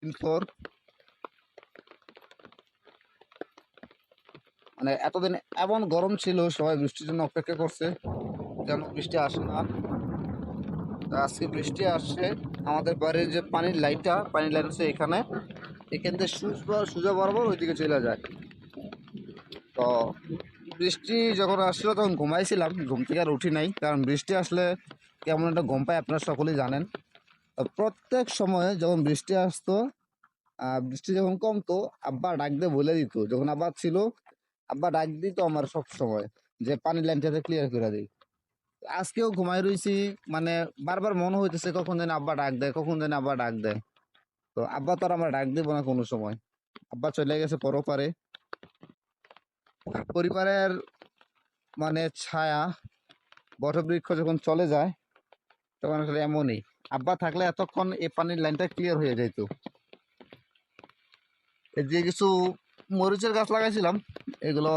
দিন পর, মানে এতদিন এমন গরম ছিল, সবাই বৃষ্টির জন্য অপেক্ষা করছে, যেন বৃষ্টি আসে না। আজকে বৃষ্টি আসছে। আমাদের বাড়ির যে পানির লাইন আছে এখান থেকে সোজা বরাবর ওইদিকে চলে যায়। তো বৃষ্টি যখন আসছিল তখন ঘুমাইছিলাম, ঘুম থেকে আর উঠি নাই, কারণ বৃষ্টি আসলে কেমন একটা ঘুম পায় আপনারা সকলেই জানেন। তো প্রত্যেক সময় যখন বৃষ্টি আসতো, বৃষ্টি যখন কমতো, আব্বা ডাক দিয়ে বলে দিত, যখন আব্বা ছিল আব্বা ডাক দিত আমার সব সময়, যে পানির লাইনটাতে ক্লিয়ার করে দিই। আজকেও ঘুমাই রইছি, মানে বারবার মনে হইতেছে কখন যেন আব্বা ডাক দেয়, কখন যেন আব্বা ডাক দেয়। তো আব্বা তো আর আমার ডাক দিব না কোনো সময়, আব্বা চলে গেছে পরপারে। পরিবারের মানে ছায়া, বটবৃক্ষ যখন চলে যায় তখন আসলে এমনই। আব্বা থাকলে এতক্ষণ এই পানির লাইনটা ক্লিয়ার হয়ে যেত। এই যে কিছু মরিচের গাছ লাগাইছিলাম, এগুলো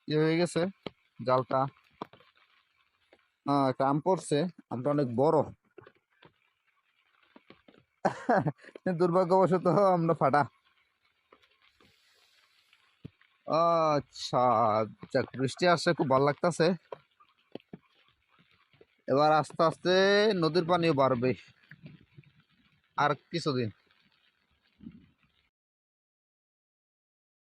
ইয়ে হয়ে গেছে, জালটা একটা আম পড়ছে, আমটা অনেক বড়। দুর্ভাগ্যবশত আমরা ফাটা। আচ্ছা, যাক, বৃষ্টি আসছে, খুব ভালো লাগতেছে। এবার আস্তে আস্তে নদীর পানিও বাড়বে আর কিছুদিন।